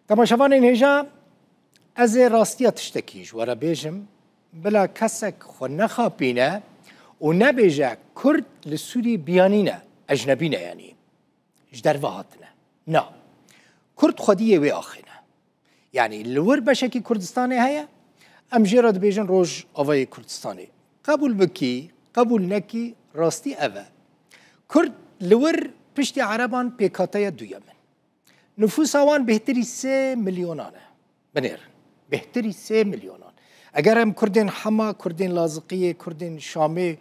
تماشاوان هجا از راستی تشتکیش ورا بیجم بلا کسک خو نخابینه و نبیجه کرد لسوری بیانینه اجنبینه یعنی جدر وهاتنه نا کرد خودیه وی آخینه یعنی لور بشکی کردستانی هیا ام جیراد بیجن روش آوای کردستانی قبول بکی قبول نکی راستی اوه کرد لور پشتی عربان پیکاتای دویمن نفوس آوان بهتری 3 میلیونانه بنیر بهتری 3 میلیونان اگر هم کردین حما کردین لازقیه کردین شامی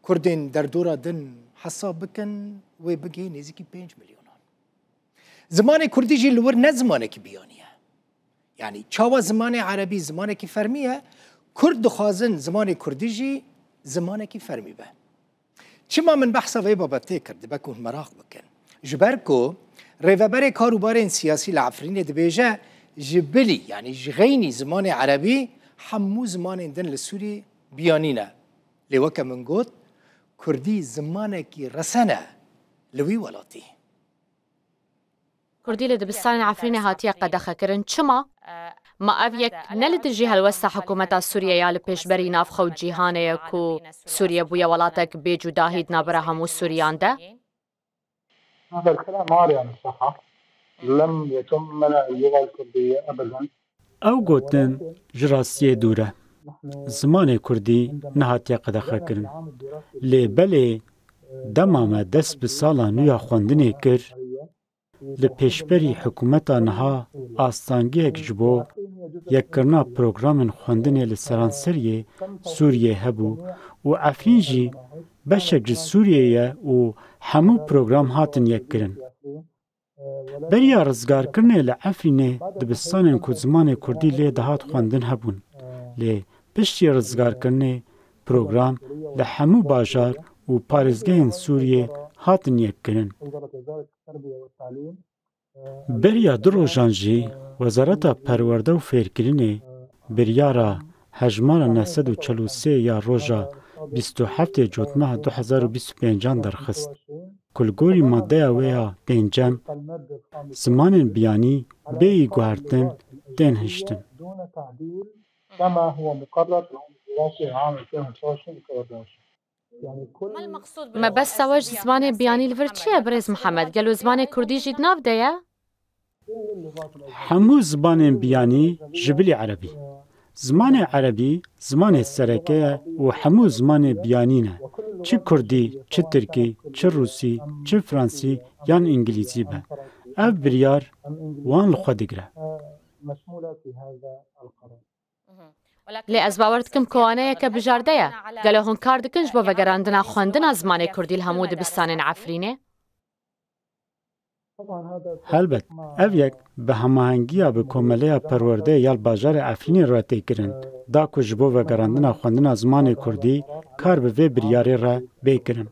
کردین در دورا دن حساب بکن و بگی نزدیکی 5 میلیونان زمان کردی جی لور نه زمانه کی بیانیه یعنی چاوا زمان عربی زمانه کی فرمیه کرد خوازن زمان کردی جی زمانه کی فرمی به چما من بحثا وی بابته کرده بکن مراق بکن جبرکو ریوبر کاروبار سیاسی لعفرین دبیجه جبلی یعنی جغینی زمان عربی حمو زمان دن لسوری بیانینه لیوکا من گوت کردی زمانه کی رسنه لوی ولاتی كردي لدبستان عفرين هاتيا قدخة كرن چما ما أفيك نلد الجهة الوسطى حكومة سوريا يال بيشبري نافخو جيهانة يكو سوريا بويا ولاتك بيجو داهيد نابرا همو سوريان ده؟ هذا الكلام عاري عن الصحة لم يتم منع اللغة الكردية أبدا أو قوتن جراسية دورة زمان كردي نهاتيا قدخة كرن لي بلي دمامة دس بسالا نويا خوندني كر لپیشبری حکومتا نها آستانگی جبو یک کرنا پروگرام خوندنی لسرانسریه سوریه هبو و عفرین جی بشک سوریه و همو پروگرام هاتن یک کرن. بریا رزگار کرنه لعفرینه دبستان که زمان کردی لی دهات خوندن هبون. لی پشتی رزگار کرنه پروگرام لحمو باجار و پارزگهن سوریه هاتن یک کرن. بریا دروژانجی وزارت پرورده و فیرکرینه بریارا هجمار 943 یا روژا 27 جوتمه 2025 درخست. کلگوری ماده ویا پنجم زمان بیانی بی گوهرتن دن هشتن. كما هو مقرر في الدراسي عام 2025 ما بس سواج زمان بياني الفرتشيا بريز محمد قالوا زمان كردي جيد ناف ديا همو زمان بياني جبلي عربي زمان عربي زمان السركية وحمو زمان بيانينا چه كردي چه تركي چه روسي چه فرنسي يان انجليزي به اف بريار وان لخدقره مشمولة في هذا القرار لي أزباورتكم كوانية كبجاردية قالوا هون كاردكنج بو وقراندنا خوندنا زماني كردي الهمود بستان عفرينه هلبت اویک به هماهنگیا به کمالیه پرورده یال باجار عفرینی را تکرن دا کجبو وقراندنا خوندنا زمان کردی کار به وی بریاری را بیکرن